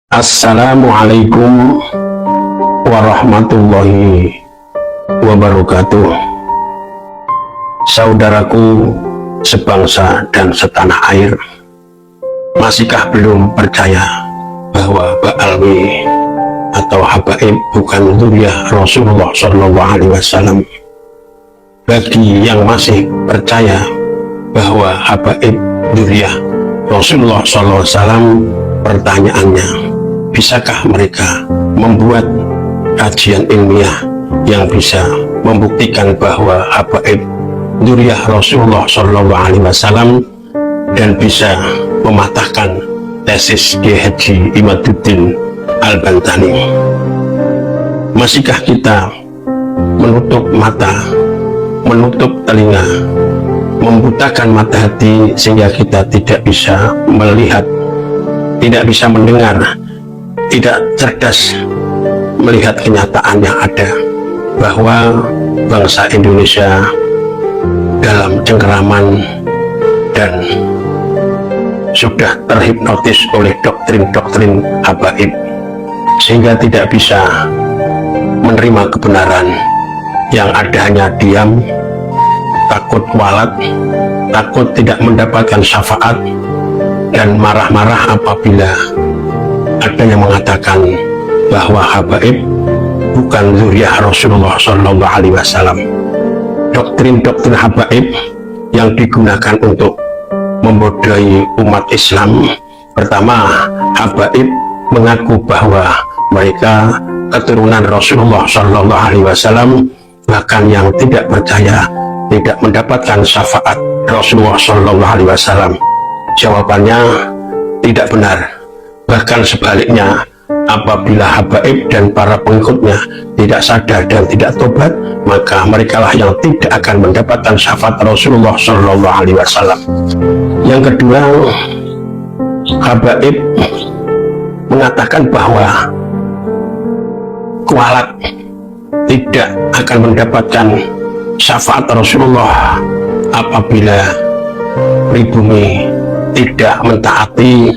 Assalamualaikum warahmatullahi wabarakatuh. Saudaraku sebangsa dan setanah air, masihkah belum percaya bahwa Ba'alwi atau habaib bukan zuriyah Rasulullah SAW? Bagi yang masih percaya bahwa habaib zuriyah Rasulullah SAW, pertanyaannya, bisakah mereka membuat kajian ilmiah yang bisa membuktikan bahwa habaib zuriyah Rasulullah SAW dan bisa mematahkan tesis Kiai Haji Imaduddin Al-Bantani? Masihkah kita menutup mata, menutup telinga, membutakan mata hati sehingga kita tidak bisa melihat, tidak bisa mendengar, tidak cerdas melihat kenyataan yang ada, bahwa bangsa Indonesia dalam cengkeraman dan sudah terhipnotis oleh doktrin-doktrin habaib sehingga tidak bisa menerima kebenaran. Yang ada hanya diam, takut walat, takut tidak mendapatkan syafaat, dan marah-marah apabila ada yang mengatakan bahwa habaib bukan zuriyah Rasulullah SAW. Doktrin-doktrin habaib yang digunakan untuk membodohi umat Islam. Pertama, habaib mengaku bahwa mereka keturunan Rasulullah SAW, bahkan yang tidak percaya tidak mendapatkan syafaat Rasulullah SAW. Jawabannya tidak benar. Bahkan sebaliknya, apabila habaib dan para pengikutnya tidak sadar dan tidak tobat, maka merekalah yang tidak akan mendapatkan syafaat Rasulullah SAW. Yang kedua, habaib mengatakan bahwa kualat tidak akan mendapatkan syafaat Rasulullah apabila pribumi tidak mentaati,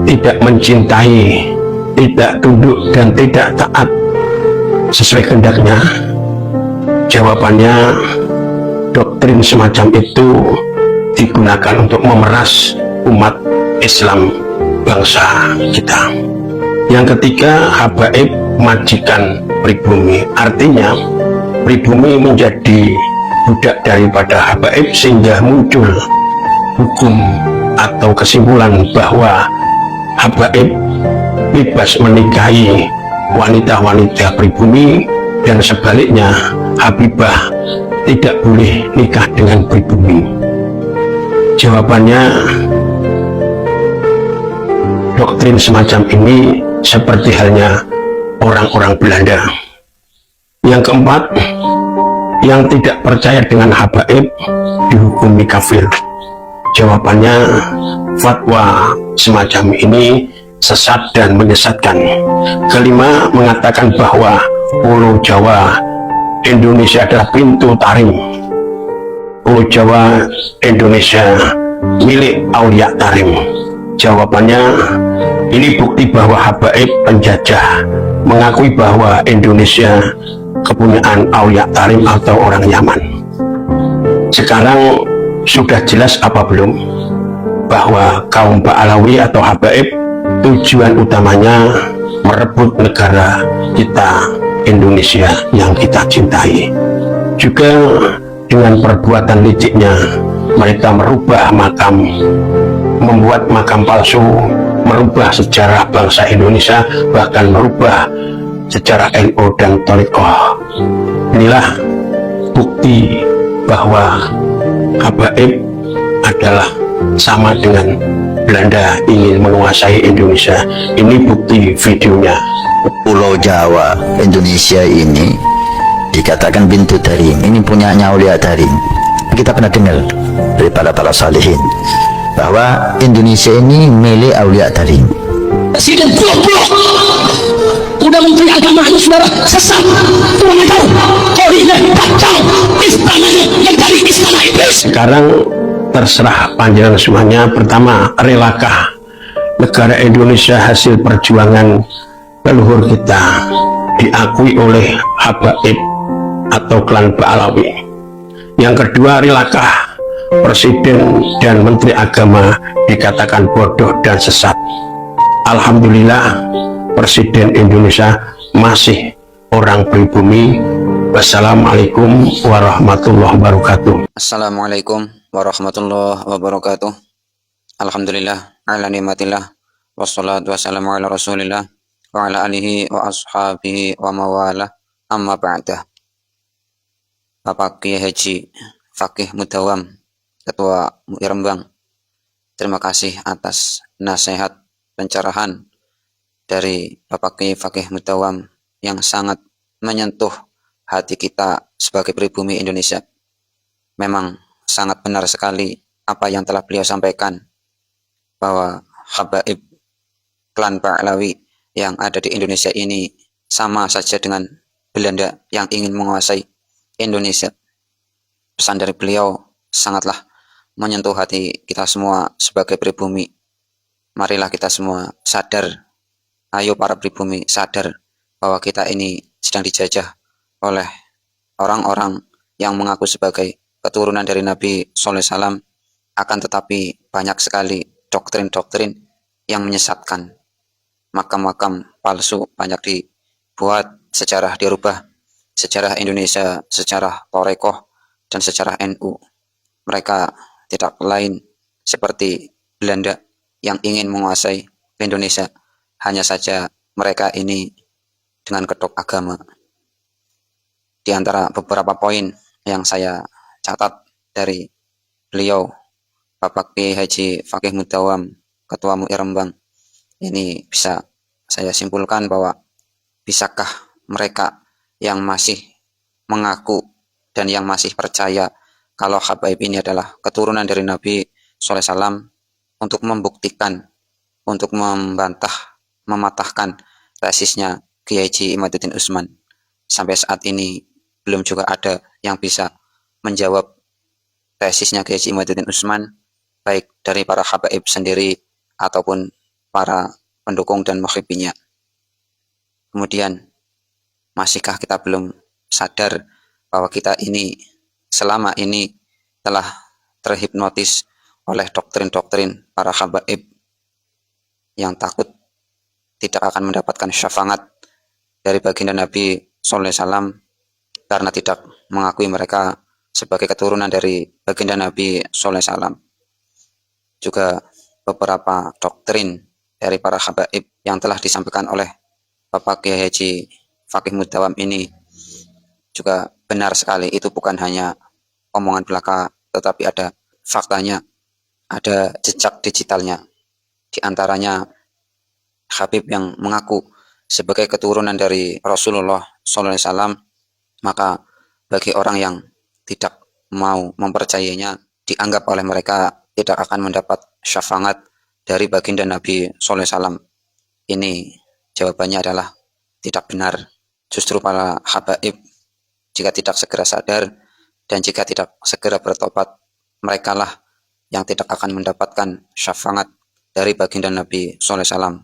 tidak mencintai, tidak tunduk dan tidak taat sesuai kehendaknya. Jawabannya, doktrin semacam itu digunakan untuk memeras umat Islam bangsa kita. Yang ketiga, habaib majikan pribumi, artinya pribumi menjadi budak daripada habaib sehingga muncul hukum atau kesimpulan bahwa habaib bebas menikahi wanita-wanita pribumi dan sebaliknya habibah tidak boleh nikah dengan pribumi. Jawabannya, doktrin semacam ini seperti halnya orang-orang Belanda. Yang keempat, yang tidak percaya dengan habaib dihukumi kafir. Jawabannya, fatwa semacam ini sesat dan menyesatkan. Kelima, mengatakan bahwa Pulau Jawa Indonesia adalah pintu tarim. Pulau Jawa Indonesia milik Aulia Tarim. Jawabannya, ini bukti bahwa habaib penjajah mengakui bahwa Indonesia kepunyaan Aulia Tarim atau orang Yaman. Sekarang sudah jelas apa belum bahwa kaum Ba'alawi atau habaib tujuan utamanya merebut negara kita Indonesia yang kita cintai. Juga dengan perbuatan liciknya mereka merubah makam, membuat makam palsu, merubah sejarah bangsa Indonesia, bahkan merubah sejarah NU dan Thariqah. Inilah bukti bahwa habaib adalah sama dengan Belanda ingin menguasai Indonesia. Ini bukti videonya. Pulau Jawa Indonesia ini dikatakan pintu tarim, ini punyanya Aulia Tarim. Kita pernah dengar dari para salihin bahwa Indonesia ini milik Aulia Tarim. Presiden blok-blok udah menteri agama itu saudara sesat, kurang tahu korinnya kacau, istananya yang dari istana iblis. Sekarang terserah panjenengan semuanya. Pertama, relakah negara Indonesia hasil perjuangan leluhur kita diakui oleh habaib atau klan Ba'alawi? Yang kedua, relakah Presiden dan Menteri Agama dikatakan bodoh dan sesat? Alhamdulillah, Presiden Indonesia masih orang pribumi. Wassalamualaikum warahmatullahi wabarakatuh. Assalamualaikum warahmatullahi wabarakatuh. Alhamdulillah ala nikmatillah wassalatu wassalamu ala rasulillah wa ala alihi wa ashabihi wa mawala amma ba'dah. Bapak Kiai Haji Fakih Mudawam, Ketua MUI Rembang, terima kasih atas nasihat pencerahan dari Bapak Kiai Fakih Mudawam yang sangat menyentuh hati kita sebagai pribumi Indonesia. Memang sangat benar sekali apa yang telah beliau sampaikan, bahwa habaib klan Ba'alawi yang ada di Indonesia ini sama saja dengan Belanda yang ingin menguasai Indonesia. Pesan dari beliau sangatlah menyentuh hati kita semua sebagai pribumi. Marilah kita semua sadar, ayo para pribumi sadar bahwa kita ini sedang dijajah oleh orang-orang yang mengaku sebagai keturunan dari Nabi Sallallahu Alaihi Wasallam, akan tetapi banyak sekali doktrin-doktrin yang menyesatkan. Makam-makam palsu banyak dibuat, sejarah dirubah, sejarah Indonesia, sejarah Torekoh, dan sejarah NU. Mereka tidak lain seperti Belanda yang ingin menguasai Indonesia. Hanya saja mereka ini dengan kedok agama. Di antara beberapa poin yang saya catat dari beliau, Bapak Kiai Haji Fakih Mudawam, Ketua MUI Rembang, ini bisa saya simpulkan bahwa bisakah mereka yang masih mengaku dan yang masih percaya kalau habaib ini adalah keturunan dari Nabi Sallallahu Alaihi Wasallam untuk membuktikan, untuk membantah, mematahkan tesisnya Kiai Haji Imaduddin Usman. Sampai saat ini belum juga ada yang bisa menjawab tesisnya Kiai Haji Imaduddin Usman, baik dari para habaib sendiri ataupun para pendukung dan muhibbinya. Kemudian, masihkah kita belum sadar bahwa kita ini selama ini telah terhipnotis oleh doktrin-doktrin para habaib yang takut tidak akan mendapatkan syafaat dari baginda Nabi Sallallahu Alaihi Wasallam karena tidak mengakui mereka sebagai keturunan dari baginda Nabi Sallallahu Alaihi Wasallam. Juga beberapa doktrin dari para habaib yang telah disampaikan oleh Bapak Kiai Haji Fakih Mudawam ini juga benar sekali. Itu bukan hanya omongan belaka, tetapi ada faktanya, ada jejak digitalnya. Di antaranya Habib yang mengaku sebagai keturunan dari Rasulullah SAW, maka bagi orang yang tidak mau mempercayainya, dianggap oleh mereka tidak akan mendapat syafaat dari baginda Nabi SAW. Ini jawabannya adalah tidak benar. Justru para habaib, jika tidak segera sadar dan jika tidak segera bertobat, merekalah yang tidak akan mendapatkan syafaat dari baginda Nabi SAW.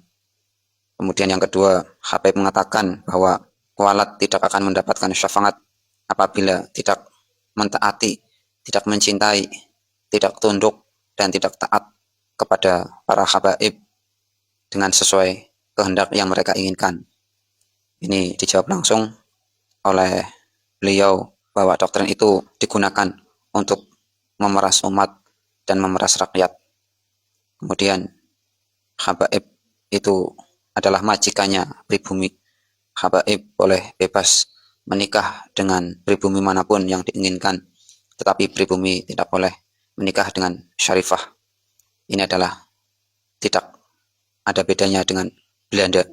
Kemudian yang kedua, Habib mengatakan bahwa kualat tidak akan mendapatkan syafaat apabila tidak mentaati, tidak mencintai, tidak tunduk, dan tidak taat kepada para habaib dengan sesuai kehendak yang mereka inginkan. Ini dijawab langsung oleh beliau bahwa doktrin itu digunakan untuk memeras umat dan memeras rakyat. Kemudian habaib itu adalah majikannya pribumi. Habaib boleh bebas menikah dengan pribumi manapun yang diinginkan, tetapi pribumi tidak boleh menikah dengan syarifah. Ini adalah tidak ada bedanya dengan Belanda.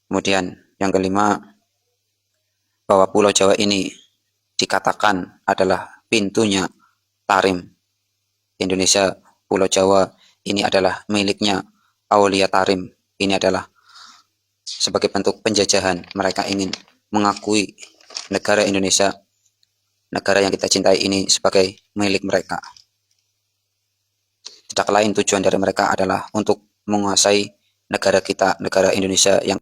Kemudian yang kelima, bahwa Pulau Jawa ini dikatakan adalah pintunya Tarim. Indonesia, Pulau Jawa ini adalah miliknya Aulia Tarim. Ini adalah sebagai bentuk penjajahan. Mereka ingin mengakui negara Indonesia, negara yang kita cintai ini sebagai milik mereka. Tidak lain tujuan dari mereka adalah untuk menguasai negara kita, negara Indonesia yang